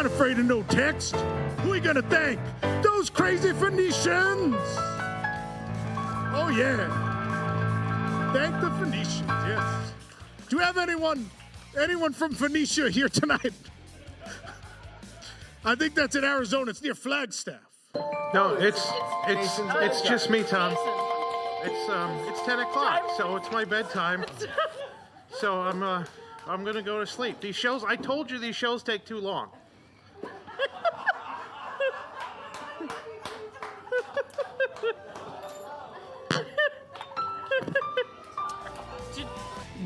not afraid of no text. Who are you gonna thank? Those crazy Phoenicians! Oh yeah. Thank the Phoenicians, yes. Do you have anyone from Phoenicia here tonight? I think that's in Arizona. It's near Flagstaff. No, it's just me, Tom. It's 10 o'clock, so it's my bedtime. So I'm gonna go to sleep. These shows, I told you these shows take too long.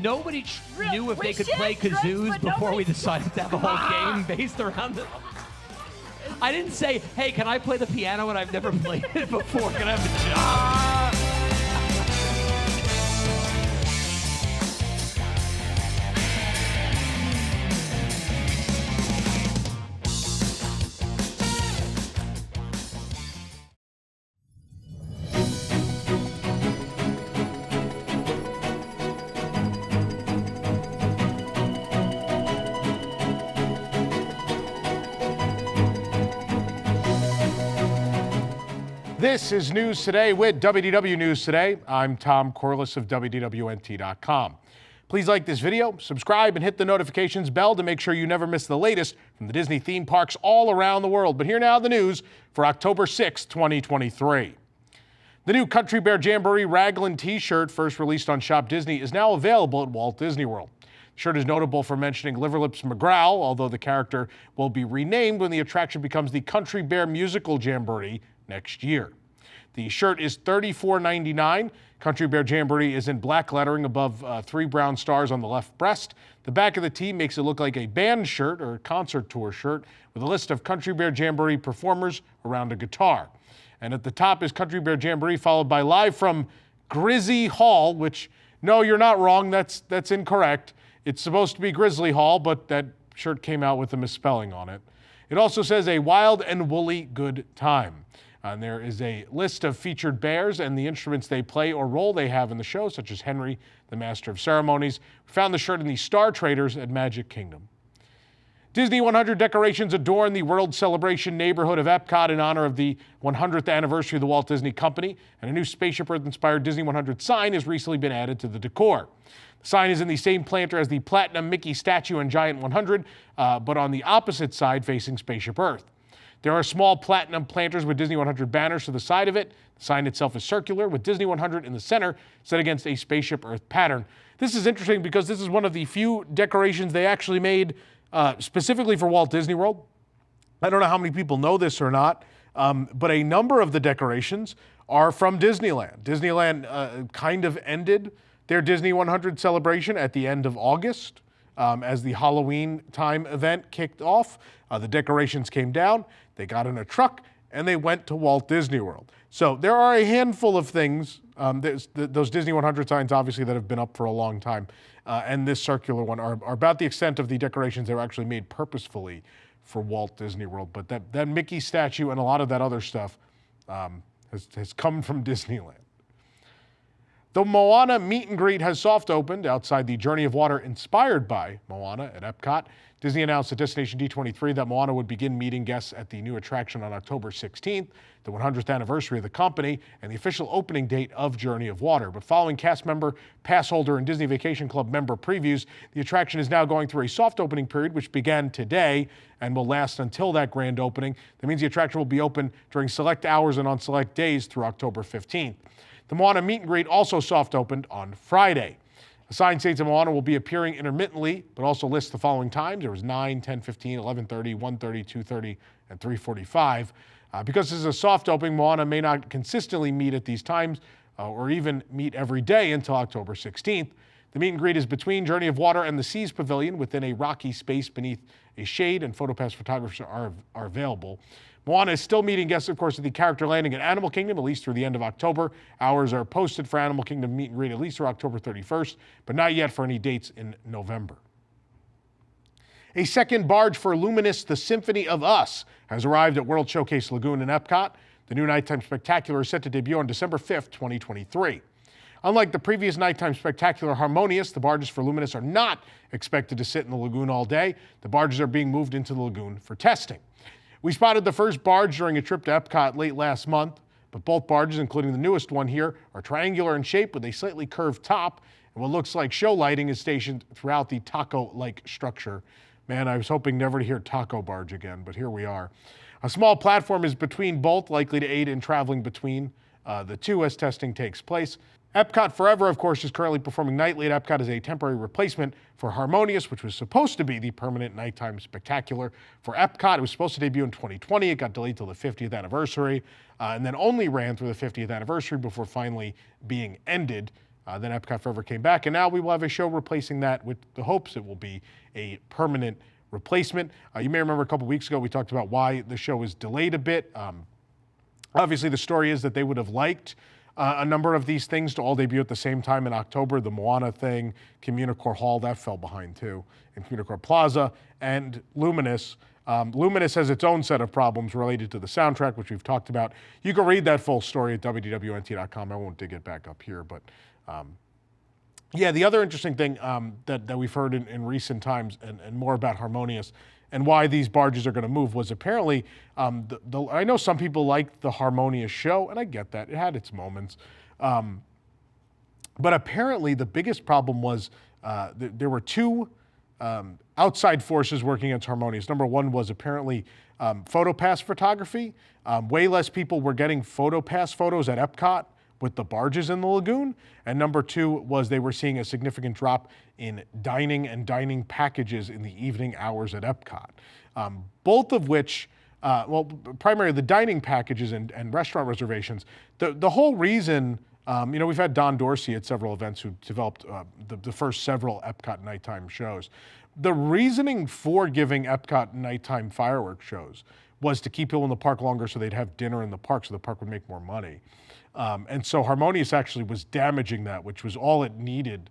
Nobody knew if they could play kazoos before we decided to have a whole game based around it. I didn't say, hey, can I play the piano when I've never played it before? Can I have a job? This is News Today with WDW News Today. I'm Tom Corliss of WDWNT.com. Please like this video, subscribe, and hit the notifications bell to make sure you never miss the latest from the Disney theme parks all around the world. But here now the news for October 6, 2023. The new Country Bear Jamboree Raglan t-shirt, first released on Shop Disney, is now available at Walt Disney World. The shirt is notable for mentioning Liverlips McGrowl, although the character will be renamed when the attraction becomes the Country Bear Musical Jamboree next year. The shirt is $34.99. Country Bear Jamboree is in black lettering above 3 brown stars on the left breast. The back of the tee makes it look like a band shirt or a concert tour shirt with a list of Country Bear Jamboree performers around a guitar. And at the top is Country Bear Jamboree, followed by Live from Grizzy Hall, which, no, you're not wrong, that's incorrect. It's supposed to be Grizzly Hall, but that shirt came out with a misspelling on it. It also says a wild and woolly good time. And there is a list of featured bears and the instruments they play or role they have in the show, such as Henry, the Master of Ceremonies. We found the shirt in the Star Traders at Magic Kingdom. Disney 100 decorations adorn the World Celebration neighborhood of EPCOT in honor of the 100th anniversary of the Walt Disney Company, and a new Spaceship Earth-inspired Disney 100 sign has recently been added to the decor. The sign is in the same planter as the Platinum Mickey statue and Giant 100, but on the opposite side facing Spaceship Earth. There are small platinum planters with Disney 100 banners to the side of it. The sign itself is circular with Disney 100 in the center, set against a Spaceship Earth pattern. This is interesting because this is one of the few decorations they actually made specifically for Walt Disney World. I don't know how many people know this or not, but a number of the decorations are from Disneyland. Disneyland kind of ended their Disney 100 celebration at the end of August as the Halloween time event kicked off. The decorations came down, they got in a truck, and they went to Walt Disney World. So there are a handful of things, those Disney 100 signs obviously that have been up for a long time, and this circular one are about the extent of the decorations that were actually made purposefully for Walt Disney World. But that Mickey statue and a lot of that other stuff has come from Disneyland. The Moana meet and greet has soft opened outside the Journey of Water inspired by Moana at EPCOT. Disney announced at Destination D23 that Moana would begin meeting guests at the new attraction on October 16th, the 100th anniversary of the company, and the official opening date of Journey of Water. But following cast member, pass holder, and Disney Vacation Club member previews, the attraction is now going through a soft opening period, which began today and will last until that grand opening. That means the attraction will be open during select hours and on select days through October 15th. The Moana meet and greet also soft opened on Friday. A sign states that Moana will be appearing intermittently, but also lists the following times. There was 9, 10, 15, 11:30, 1:30, 2:30, and 3:45. Because this is a soft opening, Moana may not consistently meet at these times or even meet every day until October 16th. The meet and greet is between Journey of Water and the Seas Pavilion within a rocky space beneath a shade, and PhotoPass photographers are available. Moana is still meeting guests, of course, at the character landing at Animal Kingdom, at least through the end of October. Hours are posted for Animal Kingdom meet and greet at least through October 31st, but not yet for any dates in November. A second barge for Luminous, The Symphony of Us, has arrived at World Showcase Lagoon in EPCOT. The new nighttime spectacular is set to debut on December 5th, 2023. Unlike the previous nighttime spectacular Harmonious, the barges for Luminous are not expected to sit in the lagoon all day. The barges are being moved into the lagoon for testing. We spotted the first barge during a trip to Epcot late last month, but both barges, including the newest one here, are triangular in shape with a slightly curved top, and what looks like show lighting is stationed throughout the taco-like structure. Man, I was hoping never to hear taco barge again, but here we are. A small platform is between both, likely to aid in traveling between the two as testing takes place. Epcot Forever, of course, is currently performing nightly at Epcot as a temporary replacement for Harmonious, which was supposed to be the permanent nighttime spectacular for Epcot. It was supposed to debut in 2020. It got delayed till the 50th anniversary, and then only ran through the 50th anniversary before finally being ended. Then Epcot Forever came back, and now we will have a show replacing that with the hopes it will be a permanent replacement. You may remember a couple weeks ago we talked about why the show was delayed a bit. Obviously, the story is that they would have liked a number of these things to all debut at the same time in October. The Moana thing, Communicore Hall, that fell behind too, and Communicore Plaza, and Luminous. Luminous has its own set of problems related to the soundtrack, which we've talked about. You can read that full story at WDWNT.com. I won't dig it back up here, but yeah, the other interesting thing that we've heard in recent times, and more about Harmonious and why these barges are going to move, was apparently, I know some people liked the Harmonious show, and I get that. It had its moments. But apparently the biggest problem was there were two outside forces working against Harmonious. Number one was apparently PhotoPass photography. Way less people were getting PhotoPass photos at Epcot with the barges in the lagoon. And number two was they were seeing a significant drop in dining packages in the evening hours at Epcot. Both of which, well, primarily the dining packages and restaurant reservations. The whole reason, you know, we've had Don Dorsey at several events who developed the first several Epcot nighttime shows. The reasoning for giving Epcot nighttime fireworks shows was to keep people in the park longer so they'd have dinner in the park so the park would make more money. And so Harmonious actually was damaging that, which was all it needed.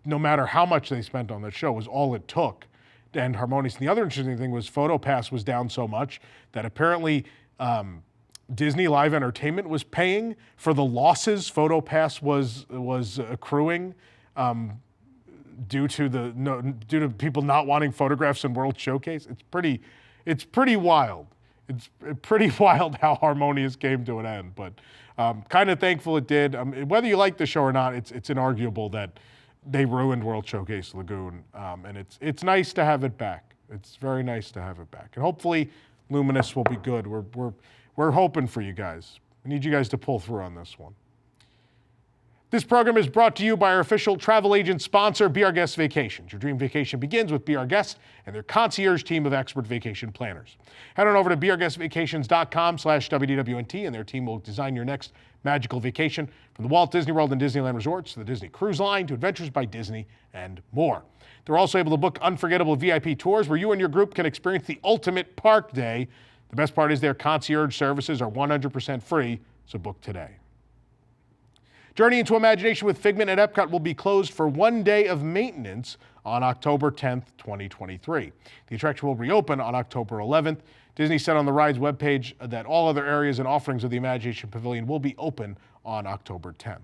No matter how much they spent on that show, was all it took to end Harmonious. And the other interesting thing was PhotoPass was down so much that apparently Disney Live Entertainment was paying for the losses PhotoPass was accruing due to people not wanting photographs in World Showcase. It's pretty wild. It's pretty wild how Harmonious came to an end, but kind of thankful it did. Whether you like the show or not, it's inarguable that they ruined World Showcase Lagoon, and it's nice to have it back. It's very nice to have it back, and hopefully Luminous will be good. We're hoping for you guys. We need you guys to pull through on this one. This program is brought to you by our official travel agent sponsor, Be Our Guest Vacations. Your dream vacation begins with Be Our Guest and their concierge team of expert vacation planners. Head on over to beourguestvacations.com/WDWNT and their team will design your next magical vacation, from the Walt Disney World and Disneyland resorts to the Disney Cruise Line to Adventures by Disney and more. They're also able to book unforgettable VIP tours where you and your group can experience the ultimate park day. The best part is their concierge services are 100% free, so book today. Journey into Imagination with Figment at Epcot will be closed for 1 day of maintenance on October 10th, 2023. The attraction will reopen on October 11th. Disney said on the ride's webpage that all other areas and offerings of the Imagination Pavilion will be open on October 10th.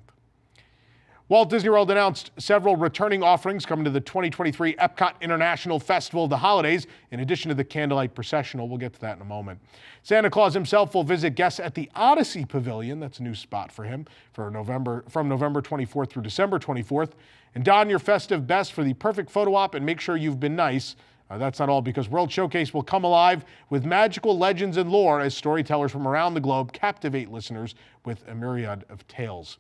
Walt Disney World announced several returning offerings coming to the 2023 Epcot International Festival of the Holidays, in addition to the Candlelight Processional. We'll get to that in a moment. Santa Claus himself will visit guests at the Odyssey Pavilion. That's a new spot for him from November 24th through December 24th. And don your festive best for the perfect photo op and make sure you've been nice. That's not all, because World Showcase will come alive with magical legends and lore as storytellers from around the globe captivate listeners with a myriad of tales.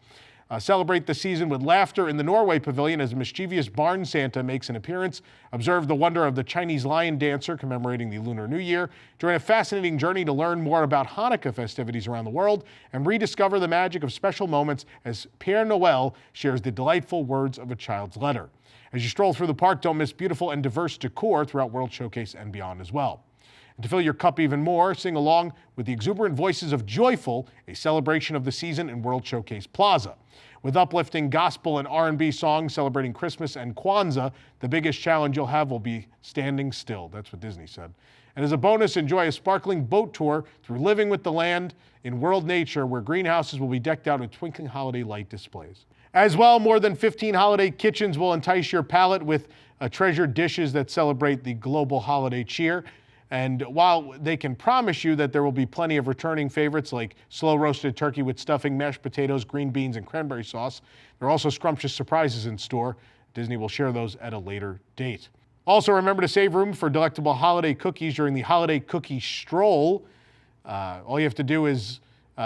Celebrate the season with laughter in the Norway Pavilion as a mischievous barn Santa makes an appearance. Observe the wonder of the Chinese lion dancer commemorating the Lunar New Year. Join a fascinating journey to learn more about Hanukkah festivities around the world and rediscover the magic of special moments as Père Noël shares the delightful words of a child's letter. As you stroll through the park, don't miss beautiful and diverse decor throughout World Showcase and beyond as well. And to fill your cup even more, sing along with the exuberant voices of Joyful, a celebration of the season in World Showcase Plaza. With uplifting gospel and R&B songs celebrating Christmas and Kwanzaa, the biggest challenge you'll have will be standing still. That's what Disney said. And as a bonus, enjoy a sparkling boat tour through Living with the Land in World Nature, where greenhouses will be decked out with twinkling holiday light displays. As well, more than 15 holiday kitchens will entice your palate with treasured dishes that celebrate the global holiday cheer. And while they can promise you that there will be plenty of returning favorites like slow roasted turkey with stuffing, mashed potatoes, green beans, and cranberry sauce, there are also scrumptious surprises in store. Disney will share those at a later date. Also, remember to save room for delectable holiday cookies during the Holiday Cookie Stroll. All you have to do is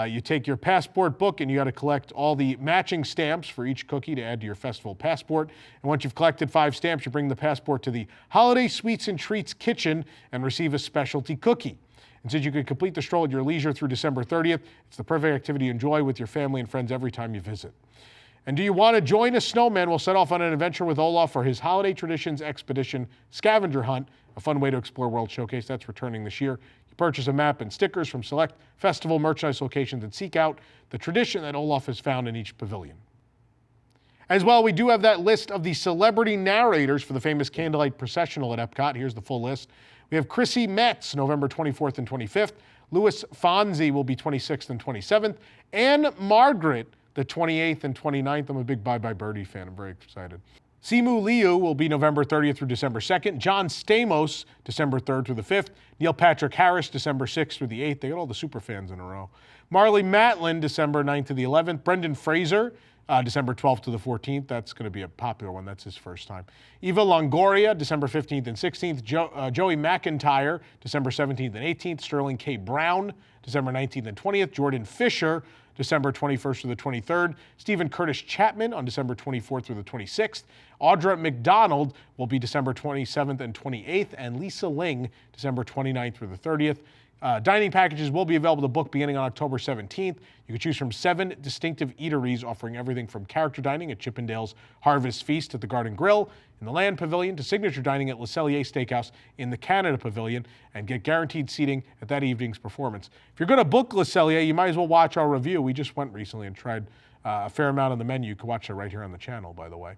you take your passport book and you got to collect all the matching stamps for each cookie to add to your festival passport. And once you've collected 5 stamps, you bring the passport to the Holiday Sweets and Treats kitchen and receive a specialty cookie. And since you can complete the stroll at your leisure through December 30th, it's the perfect activity to enjoy with your family and friends every time you visit. And do you want to join a snowman? We'll set off on an adventure with Olaf for his Holiday Traditions Expedition Scavenger Hunt, a fun way to explore World Showcase. That's returning this year. You purchase a map and stickers from select festival merchandise locations and seek out the tradition that Olaf has found in each pavilion. As well, we do have that list of the celebrity narrators for the famous Candlelight Processional at Epcot. Here's the full list. We have Chrissy Metz, November 24th and 25th. Louis Fonzi will be 26th and 27th. Anne Margaret, the 28th and 29th. I'm a big Bye Bye Birdie fan. I'm very excited. Simu Liu will be November 30th through December 2nd. John Stamos, December 3rd through the 5th. Neil Patrick Harris, December 6th through the 8th. They got all the super fans in a row. Marley Matlin, December 9th to the 11th. Brendan Fraser, December 12th to the 14th. That's going to be a popular one. That's his first time. Eva Longoria, December 15th and 16th. Joey McIntyre, December 17th and 18th. Sterling K. Brown, December 19th and 20th. Jordan Fisher, December 21st through the 23rd. Stephen Curtis Chapman on December 24th through the 26th. Audra McDonald will be December 27th and 28th. And Lisa Ling, December 29th through the 30th. Dining packages will be available to book beginning on October 17th. You can choose from 7 distinctive eateries offering everything from character dining at Chippendale's Harvest Feast at the Garden Grill in the Land Pavilion to signature dining at Le Cellier Steakhouse in the Canada Pavilion, and get guaranteed seating at that evening's performance. If you're going to book Le Cellier, you might as well watch our review. We just went recently and tried a fair amount on the menu. You can watch it right here on the channel, by the way.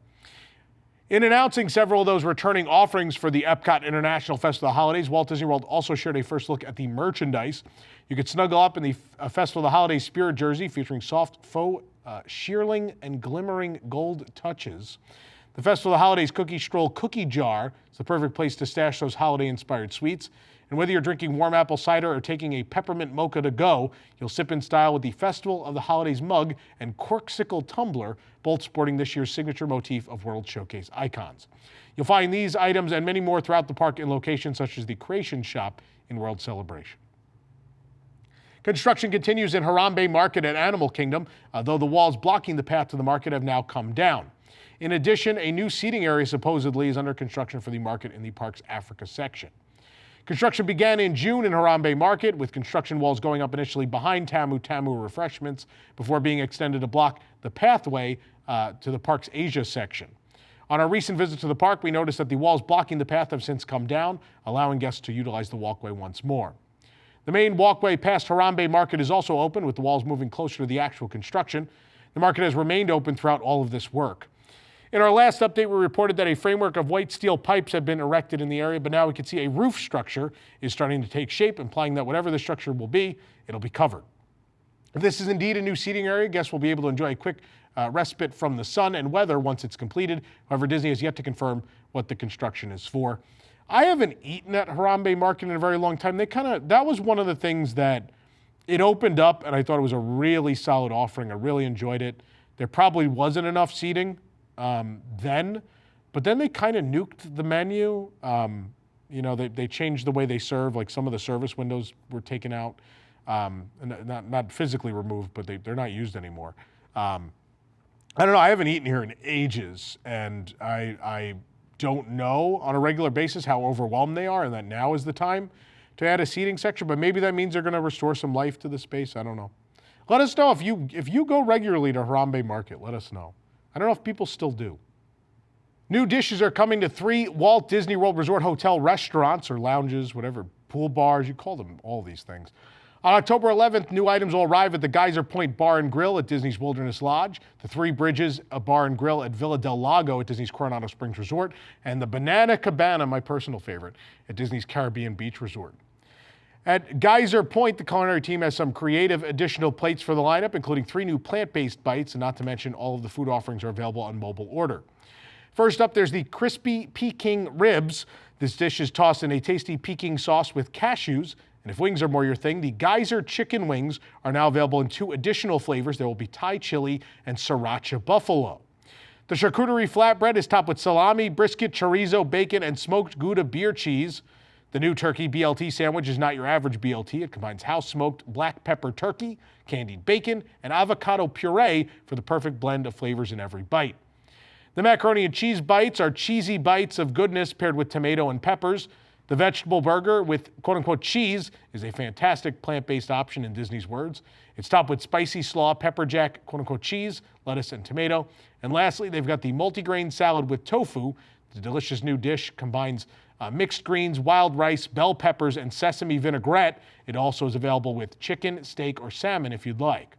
In announcing several of those returning offerings for the Epcot International Festival of the Holidays, Walt Disney World also shared a first look at the merchandise. You could snuggle up in the Festival of the Holidays spirit jersey featuring soft faux shearling and glimmering gold touches. The Festival of the Holidays Cookie Stroll cookie jar is the perfect place to stash those holiday-inspired sweets. And whether you're drinking warm apple cider or taking a peppermint mocha to go, you'll sip in style with the Festival of the Holidays mug and corksicle tumbler, both sporting this year's signature motif of World Showcase icons. You'll find these items and many more throughout the park in locations such as the Creation Shop in World Celebration. Construction continues in Harambe Market at Animal Kingdom, though the walls blocking the path to the market have now come down. In addition, a new seating area supposedly is under construction for the market in the park's Africa section. Construction began in June in Harambe Market, with construction walls going up initially behind Tamu Tamu Refreshments before being extended to block the pathway to the park's Asia section. On our recent visit to the park, we noticed that the walls blocking the path have since come down, allowing guests to utilize the walkway once more. The main walkway past Harambe Market is also open, with the walls moving closer to the actual construction. The market has remained open throughout all of this work. In our last update, we reported that a framework of white steel pipes had been erected in the area, but now we can see a roof structure is starting to take shape, implying that whatever the structure will be, it'll be covered. If this is indeed a new seating area, guests will be able to enjoy a quick respite from the sun and weather once it's completed. However, Disney has yet to confirm what the construction is for. I haven't eaten at Harambe Market in a very long time. That was one of the things that it opened up, and I thought it was a really solid offering. I really enjoyed it. There probably wasn't enough seating then, but then they kind of nuked the menu. They changed the way they serve. Like some of the service windows were taken out, and not physically removed, but they're not used anymore. I don't know. I haven't eaten here in ages, and I don't know on a regular basis how overwhelmed they are, and that now is the time to add a seating section. But maybe that means they're going to restore some life to the space. I don't know. Let us know if you go regularly to Harambe Market. Let us know. I don't know if people still do. New dishes are coming to 3 Walt Disney World Resort Hotel restaurants or lounges, whatever, pool bars, you call them all these things. On October 11th, new items will arrive at the Geyser Point Bar and Grill at Disney's Wilderness Lodge, the Three Bridges Bar and Grill at Villa del Lago at Disney's Coronado Springs Resort, and the Banana Cabana, my personal favorite, at Disney's Caribbean Beach Resort. At Geyser Point, the culinary team has some creative additional plates for the lineup, including 3 new plant-based bites, and not to mention all of the food offerings are available on mobile order. First up, there's the crispy Peking ribs. This dish is tossed in a tasty Peking sauce with cashews. And if wings are more your thing, the Geyser chicken wings are now available in 2 additional flavors. There will be Thai chili and sriracha buffalo. The charcuterie flatbread is topped with salami, brisket, chorizo, bacon, and smoked Gouda beer cheese. The new turkey BLT sandwich is not your average BLT. It combines house-smoked black pepper turkey, candied bacon, and avocado puree for the perfect blend of flavors in every bite. The macaroni and cheese bites are cheesy bites of goodness paired with tomato and peppers. The vegetable burger with quote-unquote cheese is a fantastic plant-based option in Disney's words. It's topped with spicy slaw, pepper jack, quote-unquote cheese, lettuce, and tomato. And lastly, they've got the multigrain salad with tofu. The delicious new dish combines mixed greens, wild rice, bell peppers, and sesame vinaigrette. It also is available with chicken, steak, or salmon if you'd like.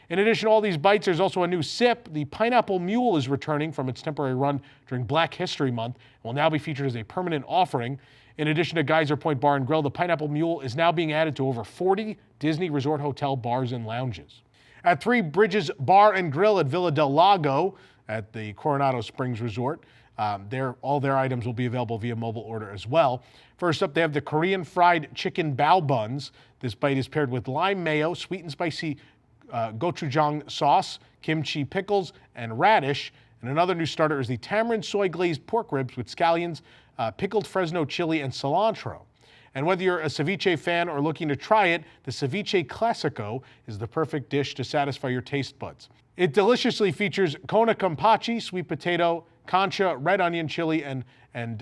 In addition to all these bites, there's also a new sip. The Pineapple Mule is returning from its temporary run during Black History Month and will now be featured as a permanent offering. In addition to Geyser Point Bar and Grill, the Pineapple Mule is now being added to over 40 Disney Resort Hotel bars and lounges. At Three Bridges Bar and Grill at Villa del Lago at the Coronado Springs Resort, all their items will be available via mobile order as well. First up, they have the Korean fried chicken bao buns. This bite is paired with lime mayo, sweet and spicy gochujang sauce, kimchi pickles, and radish. And another new starter is the tamarind soy glazed pork ribs with scallions, pickled Fresno chili, and cilantro. And whether you're a ceviche fan or looking to try it, the Ceviche Classico is the perfect dish to satisfy your taste buds. It deliciously features kona kampachi, sweet potato, concha, red onion chili, and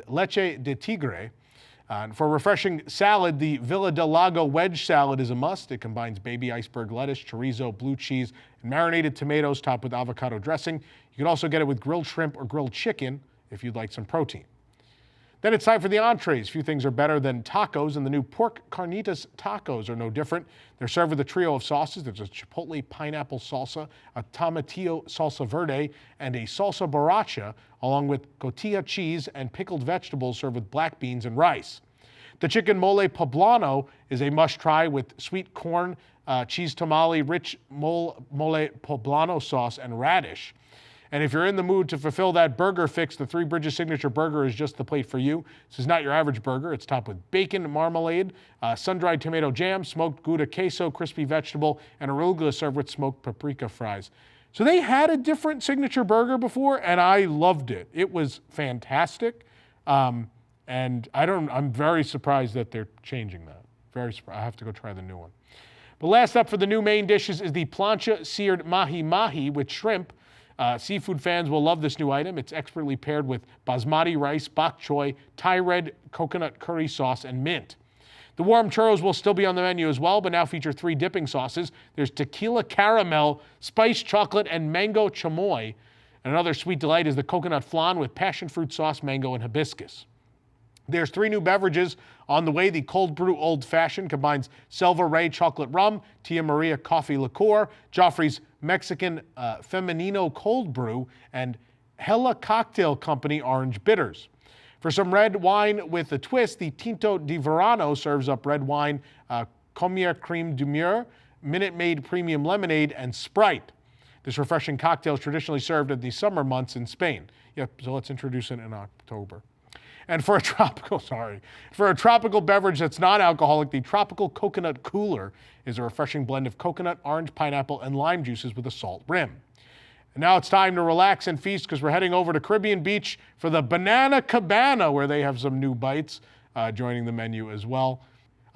leche de tigre. For a refreshing salad, the Villa del Lago wedge salad is a must. It combines baby iceberg lettuce, chorizo, blue cheese, and marinated tomatoes topped with avocado dressing. You can also get it with grilled shrimp or grilled chicken if you'd like some protein. Then it's time for the entrees. Few things are better than tacos, and the new pork carnitas tacos are no different. They're served with a trio of sauces. There's a chipotle pineapple salsa, a tomatillo salsa verde, and a salsa borracha, along with cotija cheese and pickled vegetables served with black beans and rice. The chicken mole poblano is a must-try with sweet corn, cheese tamale, rich mole poblano sauce, and radish. And if you're in the mood to fulfill that burger fix, the Three Bridges Signature Burger is just the plate for you. This is not your average burger. It's topped with bacon, marmalade, sun-dried tomato jam, smoked Gouda queso, crispy vegetable, and arugula served with smoked paprika fries. So they had a different signature burger before, and I loved it. It was fantastic. And I'm very surprised that they're changing that. Very surprised. I have to go try the new one. But last up for the new main dishes is the plancha seared mahi-mahi with shrimp. Seafood fans will love this new item. It's expertly paired with basmati rice, bok choy, Thai red coconut curry sauce, and mint. The warm churros will still be on the menu as well, but now feature 3 dipping sauces. There's tequila caramel, spiced chocolate, and mango chamoy. And another sweet delight is the coconut flan with passion fruit sauce, mango, and hibiscus. There's 3 new beverages on the way. The Cold Brew Old Fashioned combines Selva Ray chocolate rum, Tia Maria coffee liqueur, Joffrey's Mexican Femenino Cold Brew, and Hella Cocktail Company Orange Bitters. For some red wine with a twist, the Tinto di Verano serves up red wine, Comier Creme du Mur, Minute Maid Premium Lemonade, and Sprite. This refreshing cocktail is traditionally served at the summer months in Spain. Yep, so let's introduce it in October. And for a tropical beverage that's non-alcoholic, the Tropical Coconut Cooler is a refreshing blend of coconut, orange, pineapple, and lime juices with a salt rim. And now it's time to relax and feast because we're heading over to Caribbean Beach for the Banana Cabana, where they have some new bites joining the menu as well.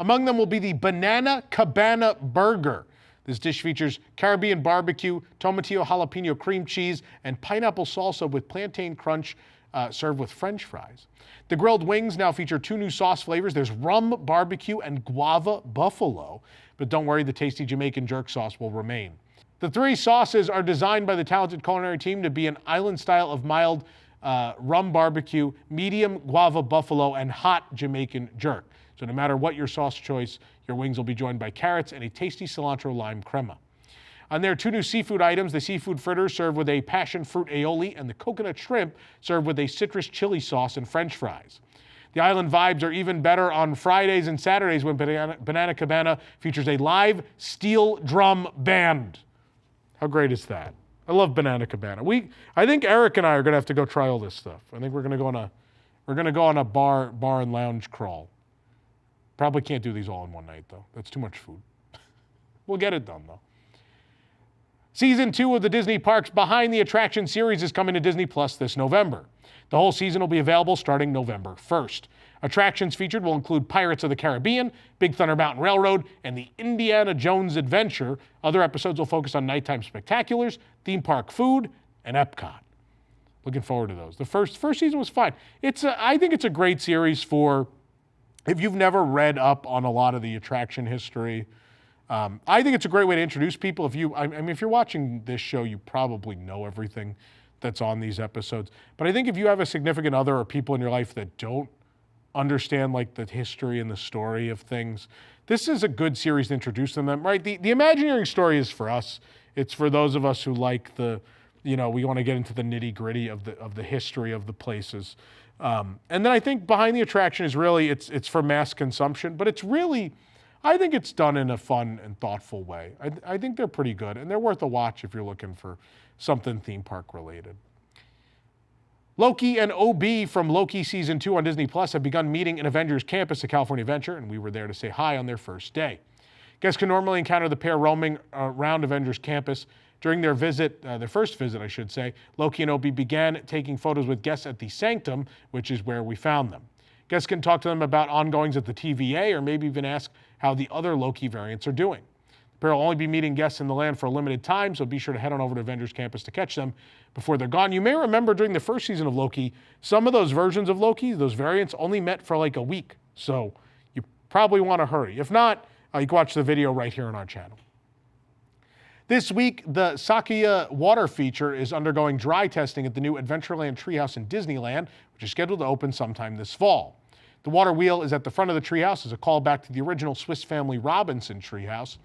Among them will be the Banana Cabana Burger. This dish features Caribbean barbecue, tomatillo jalapeno cream cheese, and pineapple salsa with plantain crunch served with French fries. The grilled wings now feature 2 new sauce flavors. There's rum barbecue and guava buffalo. But don't worry, the tasty Jamaican jerk sauce will remain. The 3 sauces are designed by the talented culinary team to be an island style of mild rum barbecue, medium guava buffalo, and hot Jamaican jerk. So no matter what your sauce choice, your wings will be joined by carrots and a tasty cilantro lime crema. On there are 2 new seafood items, the seafood fritters served with a passion fruit aioli and the coconut shrimp served with a citrus chili sauce and French fries. The island vibes are even better on Fridays and Saturdays when Banana Cabana features a live steel drum band. How great is that? I love Banana Cabana. I think Eric and I are going to have to go try all this stuff. I think we're going to go on a bar and lounge crawl. Probably can't do these all in one night, though. That's too much food. We'll get it done, though. Season 2 of the Disney Parks Behind the Attraction series is coming to Disney Plus this November. The whole season will be available starting November 1st. Attractions featured will include Pirates of the Caribbean, Big Thunder Mountain Railroad, and the Indiana Jones Adventure. Other episodes will focus on nighttime spectaculars, theme park food, and EPCOT. Looking forward to those. The first season was fine. I think it's a great series for if you've never read up on a lot of the attraction history. I think it's a great way to introduce people. If you're watching this show, you probably know everything that's on these episodes. But I think if you have a significant other or people in your life that don't understand like the history and the story of things, this is a good series to introduce them. Right? The Imagineering story is for us. It's for those of us who like we want to get into the nitty gritty of the history of the places. And then I think Behind the Attraction is really, it's for mass consumption, but it's really, I think it's done in a fun and thoughtful way. I think they're pretty good, and they're worth a watch if you're looking for something theme park related. Loki and OB from Loki Season 2 on Disney Plus have begun meeting in Avengers campus at California Adventure, and we were there to say hi on their first day. Guests can normally encounter the pair roaming around Avengers campus. During their first visit, I should say, Loki and OB began taking photos with guests at the Sanctum, which is where we found them. Guests can talk to them about ongoings at the TVA or maybe even ask how the other Loki variants are doing. The pair will only be meeting guests in the land for a limited time, so be sure to head on over to Avengers Campus to catch them before they're gone. You may remember during the first season of Loki, some of those versions of Loki, those variants, only met for like a week. So you probably want to hurry. If not, you can watch the video right here on our channel. This week, the Sakya water feature is undergoing dry testing at the new Adventureland Treehouse in Disneyland, which is scheduled to open sometime this fall. The water wheel is at the front of the treehouse as a callback to the original Swiss Family Robinson treehouse.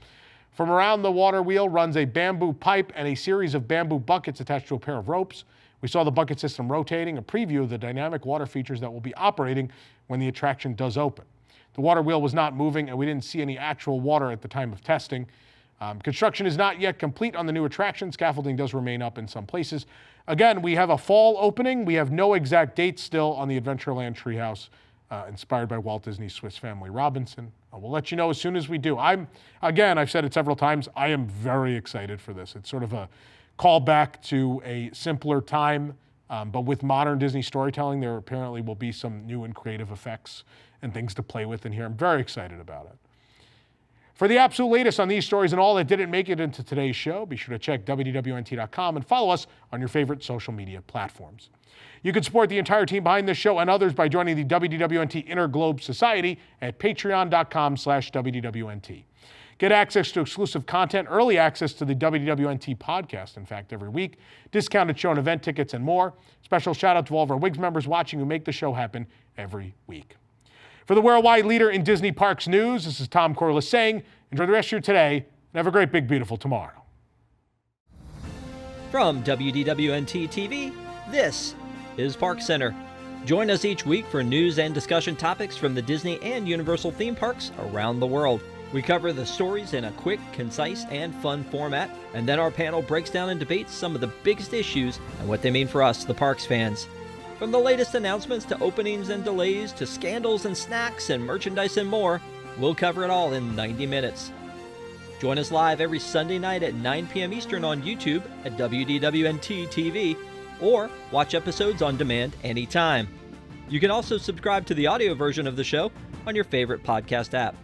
From around the water wheel runs a bamboo pipe and a series of bamboo buckets attached to a pair of ropes. We saw the bucket system rotating, a preview of the dynamic water features that will be operating when the attraction does open. The water wheel was not moving, and we didn't see any actual water at the time of testing. Construction is not yet complete on the new attraction. Scaffolding does remain up in some places. Again, we have a fall opening. We have no exact date still on the Adventureland Treehouse, inspired by Walt Disney's Swiss Family Robinson. We'll let you know as soon as we do. I've said it several times, I am very excited for this. It's sort of a callback to a simpler time, but with modern Disney storytelling, there apparently will be some new and creative effects and things to play with in here. I'm very excited about it. For the absolute latest on these stories and all that didn't make it into today's show, be sure to check WDWNT.com and follow us on your favorite social media platforms. You can support the entire team behind this show and others by joining the WDWNT Inner Globe Society at patreon.com/WDWNT. Get access to exclusive content, early access to the WDWNT podcast, in fact, every week, discounted show and event tickets, and more. Special shout out to all of our WIGS members watching who make the show happen every week. For the worldwide leader in Disney Parks news, this is Tom Corliss saying, enjoy the rest of your today and have a great, big, beautiful tomorrow. From WDWNT TV, this is Park Center. Join us each week for news and discussion topics from the Disney and Universal theme parks around the world. We cover the stories in a quick, concise, and fun format, and then our panel breaks down and debates some of the biggest issues and what they mean for us, the parks fans. From the latest announcements to openings and delays to scandals and snacks and merchandise and more, we'll cover it all in 90 minutes. Join us live every Sunday night at 9 p.m. Eastern on YouTube at WDWNT TV, or watch episodes on demand anytime. You can also subscribe to the audio version of the show on your favorite podcast app.